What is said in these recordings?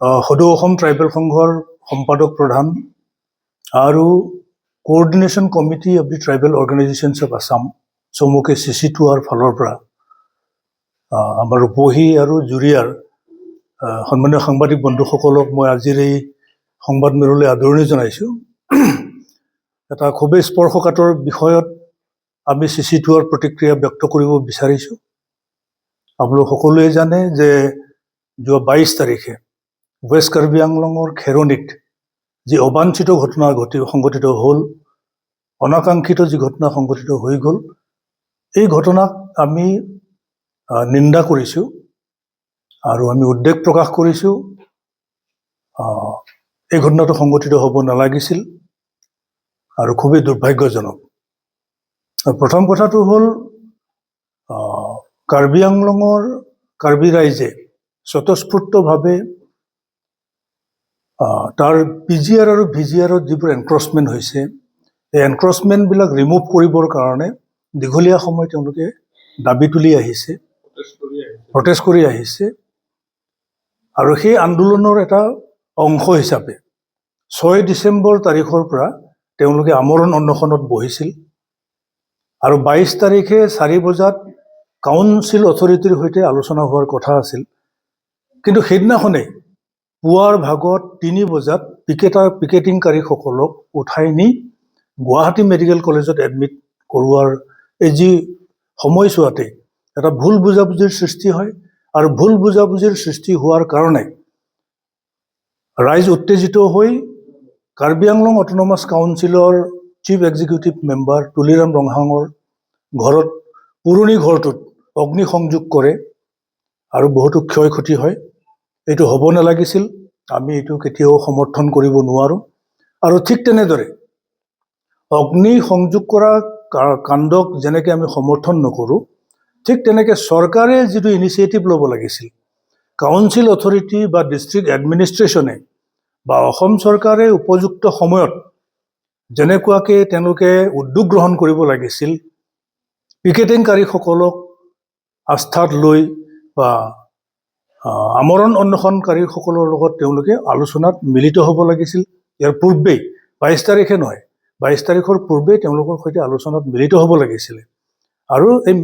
সদৌ অসম ট্ৰাইবেল সংঘৰ সম্পাদক প্ৰধান আৰু coordination committee of the tribal organisations of Assam চমুকে CC2R ফালৰ পৰা আমাৰ ৰূপহী আৰু জুৰিয়াৰ সন্মানীয় সাংবাদিক বন্ধুসকলক মই আজিৰ এই সংবাদমেললৈ আদৰণি জনাইছোঁ। এটা খুবেই স্পৰ্শকাতৰ বিষয়ত আমি CC2R প্ৰতিক্ৰিয়া ব্যক্ত কৰিব বিচাৰিছোঁ। আপোনালোক সকলোৱে জানে যে যোৱা 22 তাৰিখে ৱেষ্ট কাৰ্বি আংলঙৰ খেৰণিত যি অবাঞ্ছিত ঘটনা সংঘটিত হ'ল, অনাকাংক্ষিত যি ঘটনা সংঘটিত হৈ গ'ল, এই ঘটনাক আমি নিন্দা কৰিছোঁ আৰু আমি উদ্বেগ প্ৰকাশ কৰিছোঁ। এই ঘটনাটো সংঘটিত হ'ব নালাগিছিল আৰু খুবেই দুৰ্ভাগ্যজনক। প্ৰথম কথাটো হ'ল কাৰ্বি আংলঙৰ কাৰ্বি ৰাইজে স্বতঃস্ফূৰ্তভাৱে তাৰ PGR আৰু VGRত যিবোৰ এনক্ৰচমেণ্ট হৈছে, এই এনক্ৰচমেণ্টবিলাক ৰিমুভ কৰিবৰ কাৰণে দীঘলীয়া সময় তেওঁলোকে দাবী তুলি আহিছে, প্ৰটেষ্ট কৰি আহিছে আৰু সেই আন্দোলনৰ এটা অংশ হিচাপে 6 ডিচেম্বৰ তাৰিখৰ পৰা তেওঁলোকে আমৰণ অনশনত বহিছিল আৰু 22 তাৰিখে 4 বজাত কাউন্সিল অথৰিটিৰ সৈতে আলোচনা হোৱাৰ কথা আছিল। কিন্তু সেইদিনাখনেই পুৱাৰ ভাগত 3 বজাত পিকেটিংকাৰীসকলক উঠাই নি গুৱাহাটী মেডিকেল কলেজত এডমিট কৰোৱাৰ এই যি সময়ছোৱাতে এটা ভুল বুজাবুজিৰ সৃষ্টি হয় আৰু ভুল বুজাবুজিৰ সৃষ্টি হোৱাৰ কাৰণে ৰাইজ উত্তেজিত হৈ কাৰ্বি আংলং অট'নমাছ কাউন্সিলৰ চিফ এক্সিকিউটিভ মেম্বাৰ তুলিৰাম ৰংহাঙৰ ঘৰত পুৰণি ঘৰটোত অগ্নিসংযোগ কৰে আৰু বহুতো ক্ষয় ক্ষতি হয়। এইটো হ'ব নালাগিছিল, আমি এইটো কেতিয়াও সমৰ্থন কৰিব নোৱাৰোঁ। আৰু ঠিক তেনেদৰে অগ্নিসংযোগ কৰা কাণ্ডক যেনেকৈ আমি সমৰ্থন নকৰোঁ, ঠিক তেনেকৈ চৰকাৰে যিটো ইনিচিয়েটিভ ল'ব লাগিছিল, কাউন্সিল অথৰিটি বা ডিষ্ট্ৰিক্ট এডমিনিষ্ট্ৰেশ্যনে বা অসম চৰকাৰে উপযুক্ত সময়ত যেনেকুৱাকৈ তেওঁলোকে উদ্যোগ গ্ৰহণ কৰিব লাগিছিল, পিকেটিংকাৰীসকলক আস্থাত লৈ বা আমৰণ অনশনকাৰীসকলৰ লগত তেওঁলোকে আলোচনাত মিলিত হ'ব লাগিছিল। ইয়াৰ পূৰ্বেই 22 তাৰিখে নহয়, 22 তাৰিখৰ পূৰ্বেই তেওঁলোকৰ সৈতে আলোচনাত মিলিত হ'ব লাগিছিলে আৰু এই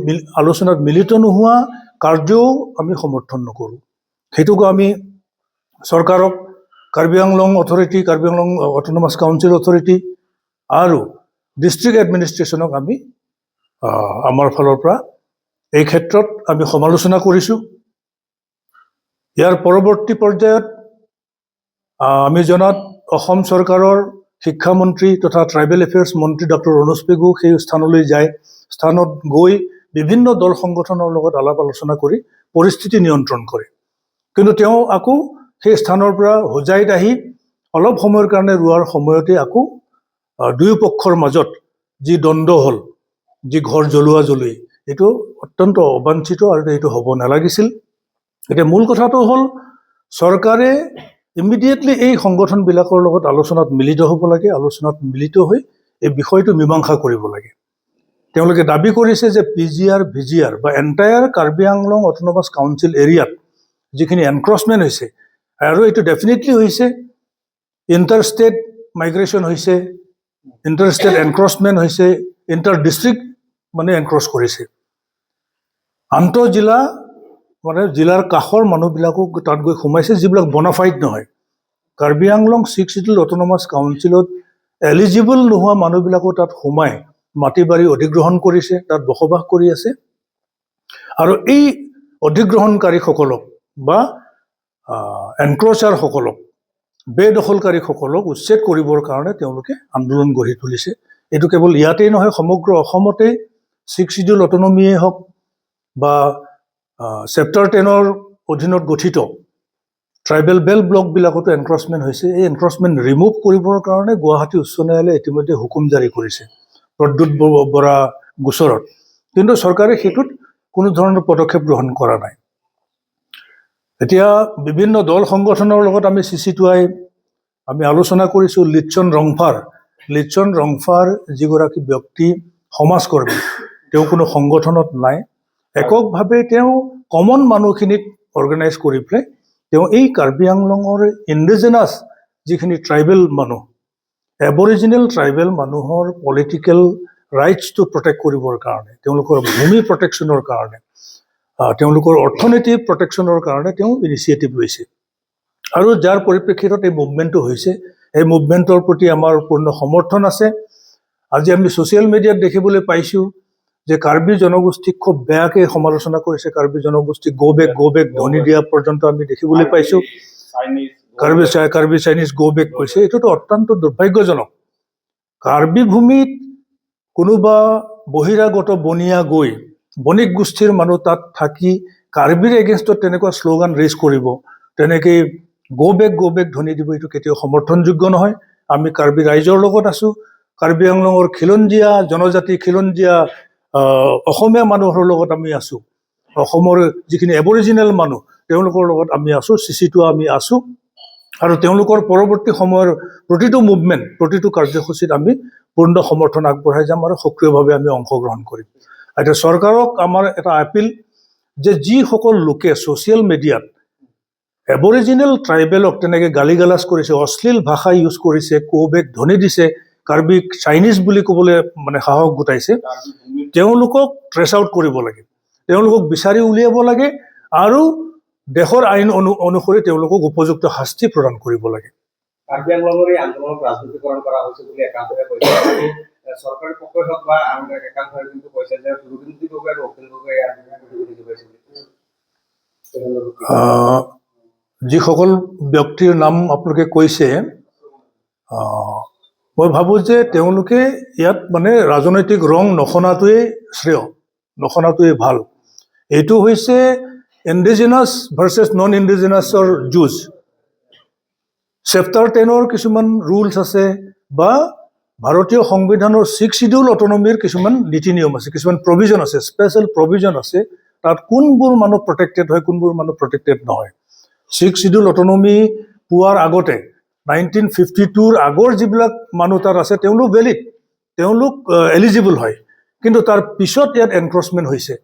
আলোচনাত মিলিত নোহোৱা কাৰ্যও আমি সমৰ্থন নকৰোঁ। সেইটোকো আমি চৰকাৰক, Karbi Anglong authority, Karbi Anglong autonomous council authority আৰু ডিষ্ট্ৰিক্ট এডমিনিষ্ট্ৰেশ্যনক আমি আমাৰ ফালৰ পৰা এই ক্ষেত্ৰত আমি সমালোচনা কৰিছোঁ। ইয়াৰ পৰৱৰ্তী পৰ্যায়ত আমি জনাত অসম চৰকাৰৰ শিক্ষামন্ত্ৰী তথা ট্ৰাইবেল এফেয়াৰ্ছ মন্ত্ৰী ডক্টৰ অনুজ পেগু সেই স্থানলৈ যায়। স্থানত গৈ বিভিন্ন দল সংগঠনৰ লগত আলাপ আলোচনা কৰি পৰিস্থিতি নিয়ন্ত্ৰণ কৰে। কিন্তু তেওঁ আকৌ সেই স্থানৰ পৰা হোজাইত আহি অলপ সময়ৰ কাৰণে ৰোৱাৰ সময়তে আকৌ দুয়ো পক্ষৰ মাজত যি দ্বন্দ্ব হ'ল, যি ঘৰ জ্বলোৱা জ্বলি, এইটো অত্যন্ত অবাঞ্ছিত আৰু এইটো হ'ব নালাগিছিল। এতিয়া মূল কথাটো হ'ল চৰকাৰে ইমিডিয়েটলি এই সংগঠনবিলাকৰ লগত আলোচনাত মিলিত হ'ব লাগে, আলোচনাত মিলিত হৈ এই বিষয়টো মীমাংসা কৰিব লাগে। তেওঁলোকে দাবী কৰিছে যে PGR VGR বা entire Karbi Anglong autonomous council এৰিয়াত যিখিনি এনক্ৰচমেণ্ট হৈছে, আৰু এইটো ডেফিনেটলি হৈছে, ইণ্টাৰষ্টেট মাইগ্ৰেশ্যন হৈছে, ইণ্টাৰষ্টেট এনক্ৰচমেণ্ট হৈছে, ইণ্টাৰ ডিষ্ট্ৰিক্ট মানে এনক্ৰচ কৰিছে, আন্তঃজিলা মানে জিলাৰ কাষৰ মানুহবিলাকো তাত গৈ সোমাইছে যিবিলাক বনাফাইড নহয়। কাৰ্বি আংলং 6 শিডিউল অট'নমাছ কাউন্সিলত এলিজিবল নোহোৱা মানুহবিলাকো তাত সোমাই মাটি বাৰী অধিগ্ৰহণ কৰিছে, তাত বসবাস কৰি আছে। আৰু এই অধিগ্ৰহণকাৰীসকলক বা এনক্ৰচাৰসকলক, বেদখলকাৰীসকলক উচ্ছেদ কৰিবৰ কাৰণে তেওঁলোকে আন্দোলন গঢ়ি তুলিছে। এইটো কেৱল ইয়াতেই নহয়, সমগ্ৰ অসমতেই 6 শিডিউল অট'নমিয়েই হওক বা চেপ্টাৰ 10ৰ অধীনত গঠিত ট্ৰাইবেল বেল্ট ব্লকবিলাকতো এনক্ৰচমেণ্ট হৈছে। এই এনক্ৰচমেণ্ট ৰিমুভ কৰিবৰ কাৰণে গুৱাহাটী উচ্চ ন্যায়ালয়ে ইতিমধ্যে হুকুম জাৰি কৰিছে প্ৰদ্যুৎ বৰা গোচৰত, কিন্তু চৰকাৰে সেইটোত কোনো ধৰণৰ পদক্ষেপ গ্ৰহণ কৰা নাই। এতিয়া বিভিন্ন দল সংগঠনৰ লগত আমি CC2I আমি আলোচনা কৰিছোঁ। লিটচন ৰংফাৰ যিগৰাকী ব্যক্তি সমাজকৰ্মী, তেওঁ কোনো সংগঠনত নাই, এককভাৱে তেওঁ কমন মানুহখিনিক অৰ্গেনাইজ কৰি পেলাই তেওঁ এই কাৰ্বি আংলঙৰ ইণ্ডিজিনাছ যিখিনি ট্ৰাইবেল মানুহ, এবৰিজিনেল ট্ৰাইবেল মানুহৰ পলিটিকেল ৰাইটছটো প্ৰটেক্ট কৰিবৰ কাৰণে, তেওঁলোকৰ ভূমি প্ৰটেকশ্যনৰ কাৰণে, তেওঁলোকৰ অৰ্থনীতি প্ৰটেকশ্যনৰ কাৰণে তেওঁ ইনিচিয়েটিভ লৈছে। আৰু যাৰ পৰিপ্ৰেক্ষিতত এই মুভমেণ্টটো হৈছে, এই মুভমেণ্টৰ প্ৰতি আমাৰ পূৰ্ণ সমৰ্থন আছে। আজি আমি ছ'চিয়েল মিডিয়াত দেখিবলৈ পাইছোঁ যে কাৰ্বি জনগোষ্ঠীক খুব বেয়াকৈ সমালোচনা কৰিছে, কাৰ্বি জনগোষ্ঠীক গো বেক ধ্বনি দিয়া পৰ্যন্ত আমি দেখিবলৈ পাইছোঁ। কাৰ্বি চাইনিজ গো বেক কৈছে। এইটোতো অত্যন্ত দুৰ্ভাগ্যজনক। কাৰ্বি ভূমিত কোনোবা বহিৰাগত বনিয়া গৈ বণিক গোষ্ঠীৰ মানুহ তাত থাকি কাৰ্বিৰ এগেইনষ্টত তেনেকুৱা শ্লোগান ৰেইজ কৰিব, তেনেকৈ গো বেক ধ্বনি দিব, এইটো কেতিয়াও সমৰ্থনযোগ্য নহয়। আমি কাৰ্বি ৰাইজৰ লগত আছোঁ। কাৰ্বি আংলঙৰ খিলঞ্জীয়া জনজাতি, খিলঞ্জীয়া অসমীয়া মানুহৰ লগত আমি আছোঁ। অসমৰ যিখিনি এবৰিজিনেল মানুহ তেওঁলোকৰ লগত আমি আছোঁ, চিচিটো আমি আছোঁ। আৰু তেওঁলোকৰ পৰৱৰ্তী সময়ৰ প্ৰতিটো মুভমেণ্ট, প্ৰতিটো কাৰ্যসূচীত আমি পূৰ্ণ সমৰ্থন আগবঢ়াই যাম আৰু সক্ৰিয়ভাৱে আমি অংশগ্ৰহণ কৰিম। এতিয়া চৰকাৰক আমাৰ এটা আপিল যে যিসকল লোকে ছ'চিয়েল মিডিয়াত এবৰিজিনেল ট্ৰাইবেলক তেনেকৈ গালি গালাজ কৰিছে, অশ্লীল ভাষা ইউজ কৰিছে, গো বেক ধ্বনি দিছে, কাৰ্বিক চাইনিজ বুলি ক'বলৈ সাহস গোটাইছে, তেওঁলোকক ট্ৰেছ আউট কৰিব লাগে, তেওঁলোকক বিচাৰি উলিয়াব লাগে আৰু দেশৰ আইন অনুসৰি তেওঁলোকক উপযুক্ত শাস্তি প্ৰদান কৰিব লাগে। কাৰ্বি আংলঙৰ এই আন্দোলনক ৰাজনীতিকৰণ কৰা হৈছে বুলি একাংশই কৈছে। চৰকাৰী পক্ষই হওক বা আন একাংশই কিন্তু কৈছে যে ৰুবিনজী গগৈ আৰু অখিল গগৈ যিসকল ব্যক্তিৰ নাম আপোনালোকে কৈছে, মই ভাবোঁ যে তেওঁলোকে ইয়াত ৰাজনৈতিক ৰং নখনাটোৱেই শ্ৰেয়, নখনাটোৱেই ভাল। এইটো হৈছে ইণ্ডিজিনাছ ভাৰ্চেছ নন ইণ্ডিজিনাছৰ যুঁজ। চেপ্টাৰ 10 কিছুমান ৰুলছ আছে বা ভাৰতীয় সংবিধানৰ 6 শিডিউল অটনমিৰ কিছুমান নীতি নিয়ম আছে, কিছুমান প্ৰভিজন আছে, স্পেচিয়েল প্ৰভিজন আছে। তাত কোনবোৰ মানুহ প্ৰটেক্টেড হয়, কোনবোৰ মানুহ প্ৰটেক্টেড নহয়। 6 শিডিউল অটনমি পোৱাৰ আগতে 1952ৰ আগৰ যিবিলাক মানুহ তাত আছে তেওঁলোক ভেলিড, তেওঁলোক এলিজিবল হয়। কিন্তু তাৰ পিছত ইয়াত এনক্ৰচমেণ্ট হৈছে।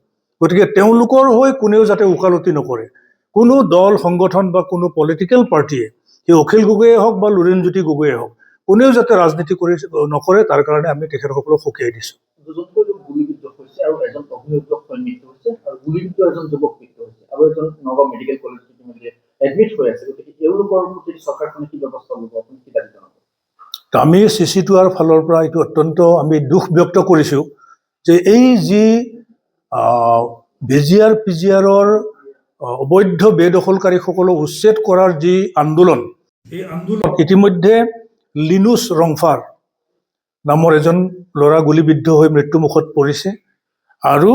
গতিকে তেওঁলোকৰ হৈ কোনেও যাতে ওকালতি নকৰে। কোনো দল সংগঠন বা কোনো পলিটিকেল পাৰ্টিয়ে, সেই অখিল গগৈয়ে হওক বা লুৰিণজ্যোতি গগৈয়ে হওক, কোনেও যাতে ৰাজনীতি নকৰে, তাৰ কাৰণে আমি তেখেতসকলক সকীয়াই দিছোঁ। দুজনকৈ লোক গুলীবিদ্ধ হৈছে আৰু এজন অভিযোগক মৃত্যু হৈছে আৰু গুলীবিদ্ধ এজন যুৱক মৃত্যু হৈছে আৰু এজন নগাঁও মেডিকেল কলেজত ইতিমধ্যে এডমিট হৈ আছে। গতিকে তেওঁলোকৰ প্ৰতি চৰকাৰখনে কি ব্যৱস্থা ল'ব, আপুনি কি দাবী জনাব? আমি চিচিটোৱাৰ ফালৰ পৰা এইটো অত্যন্ত আমি দুখ ব্যক্ত কৰিছোঁ যে এই যি ভিজিআৰ পিজিআৰৰ অবৈধ বেদখলকাৰীসকলক উচ্ছেদ কৰাৰ যি আন্দোলন, এই আন্দোলন ইতিমধ্যে লিনুছ ৰংফাৰ নামৰ এজন ল'ৰা গুলীবিদ্ধ হৈ মৃত্যুমুখত পৰিছে আৰু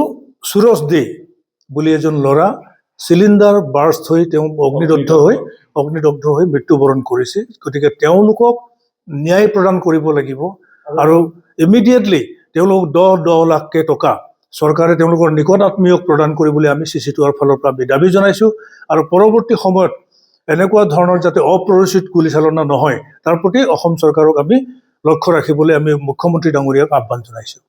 সুৰজ দে বুলি এজন ল'ৰা চিলিণ্ডাৰ বাৰ্ষ্ট হৈ তেওঁ অগ্নিদগ্ধ হৈ মৃত্যুবৰণ কৰিছে। গতিকে তেওঁলোকক ন্যায় প্ৰদান কৰিব লাগিব আৰু ইমিডিয়েটলি তেওঁলোকক 10 লাখকৈ টকা চৰকাৰে তেওঁলোকৰ নিকট আত্মীয়ক প্ৰদান কৰিবলৈ আমি চিচিটোৱাৰ ফালৰ পৰা আমি দাবী জনাইছোঁ। আৰু পৰৱৰ্তী সময়ত এনেকুৱা ধৰণৰ যাতে অপ্ৰৰোচিত গুলীচালনা নহয়, তাৰ প্ৰতি অসম চৰকাৰক আমি লক্ষ্য ৰাখিবলৈ আমি মুখ্যমন্ত্ৰী ডাঙৰীয়াক আহ্বান জনাইছোঁ।